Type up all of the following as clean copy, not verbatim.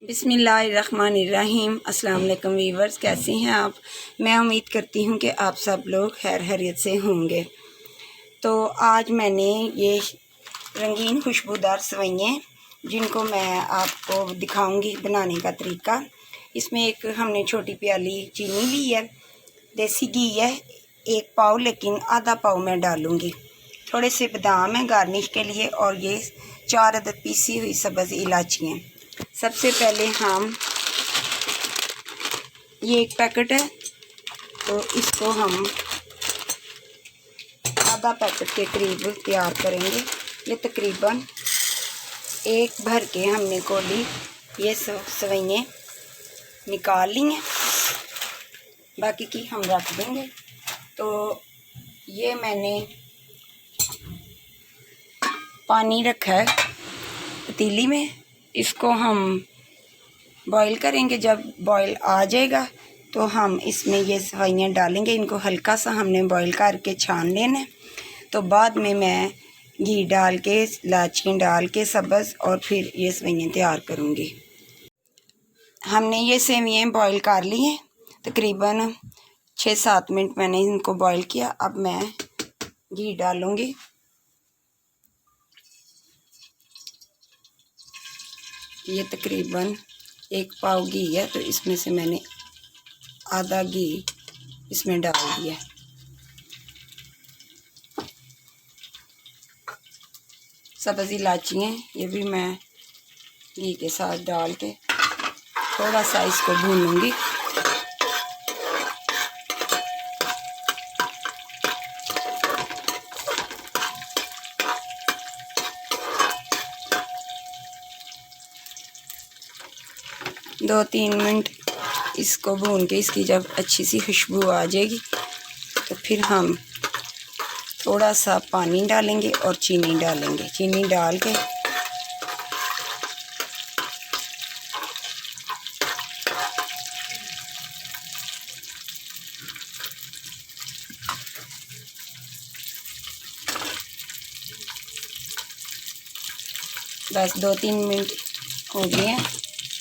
बिस्मिल्लाहिर्रहमानिर्रहीम। अस्सलाम वालेकुम वीवर्स, कैसे हैं आप। मैं उम्मीद करती हूँ कि आप सब लोग खैर खैरियत से होंगे। तो आज मैंने ये रंगीन खुशबूदार सेवइयाँ जिनको मैं आपको दिखाऊंगी बनाने का तरीका। इसमें एक हमने छोटी प्याली चीनी ली है, देसी घी है 1 पाव, लेकिन आधा पाव मैं डालूँगी। थोड़े से बादाम हैं गार्निश के लिए, और ये 4 अदद पीसी हुई सब्ज़ इलायचियाँ। सबसे पहले हम ये 1 पैकेट है तो इसको हम आधा पैकेट के करीब तैयार करेंगे। ये तकरीबन 1 भर के हमने कोली ये सेवइयाँ निकाल ली हैं, बाकी की हम रख देंगे। तो ये मैंने पानी रखा है पतीली में, इसको हम बॉईल करेंगे। जब बॉईल आ जाएगा तो हम इसमें ये सेवइयाँ डालेंगे। इनको हल्का सा हमने बॉईल करके छान लेना है। तो बाद में मैं घी डाल के इलायची डाल के सब्ज़ और फिर ये सेवइयाँ तैयार करूँगी। हमने ये सेवइयाँ बॉईल कर ली हैं, तकरीबन 6-7 मिनट मैंने इनको बॉईल किया। अब मैं घी डालूँगी। ये तकरीबन 1 पाव घी है, तो इसमें से मैंने आधा घी इसमें डाल दिया। सब्ज़ इलायचियाँ ये भी मैं घी के साथ डाल के थोड़ा सा इसको भूनूंगी। दो 3 मिनट इसको भून के इसकी जब अच्छी सी खुशबू आ जाएगी तो फिर हम थोड़ा सा पानी डालेंगे और चीनी डालेंगे। चीनी डाल के बस 2-3 मिनट हो गए हैं।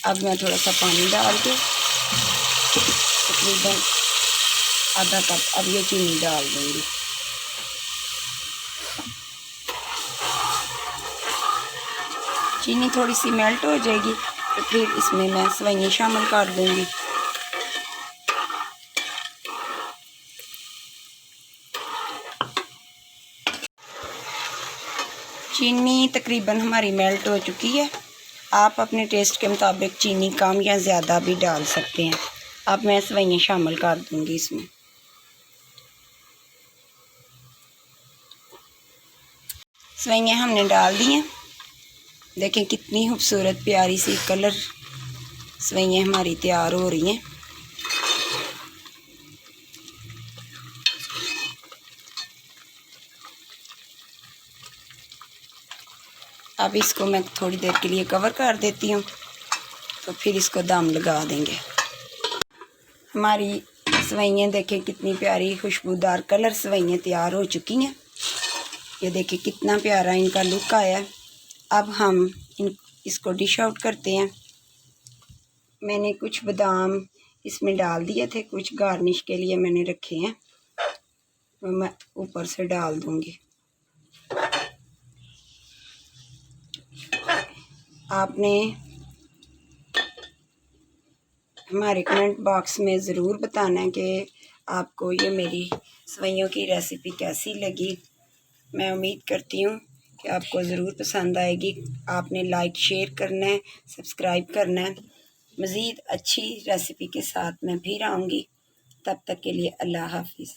अब मैं थोड़ा सा पानी डाल के तकरीबन आधा कप अब ये चीनी डाल दूँगी। चीनी थोड़ी सी मेल्ट हो जाएगी तो फिर इसमें मैं सेवइयाँ शामिल कर दूँगी। चीनी तकरीबन हमारी मेल्ट हो चुकी है। आप अपने टेस्ट के मुताबिक चीनी कम या ज़्यादा भी डाल सकते हैं। अब मैं सेवइयाँ शामिल कर दूँगी इसमें। सेवइयाँ हमने डाल दी हैं। देखें कितनी खूबसूरत प्यारी सी कलर सेवइयाँ हमारी तैयार हो रही हैं। अब इसको मैं थोड़ी देर के लिए कवर कर देती हूँ, तो फिर इसको दम लगा देंगे। हमारी सेवइयाँ देखें कितनी प्यारी खुशबूदार कलर सेवइयाँ तैयार हो चुकी हैं। ये देखें कितना प्यारा इनका लुक आया है। अब हम इसको डिश आउट करते हैं। मैंने कुछ बादाम इसमें डाल दिए थे, कुछ गार्निश के लिए मैंने रखे हैं, तो मैं ऊपर से डाल दूँगी। आपने हमारे कमेंट बॉक्स में ज़रूर बताना है कि आपको ये मेरी सेवइयों की रेसिपी कैसी लगी। मैं उम्मीद करती हूँ कि आपको ज़रूर पसंद आएगी। आपने लाइक शेयर करना है, सब्सक्राइब करना है। मज़ीद अच्छी रेसिपी के साथ मैं फिर आऊँगी। तब तक के लिए अल्लाह हाफिज़।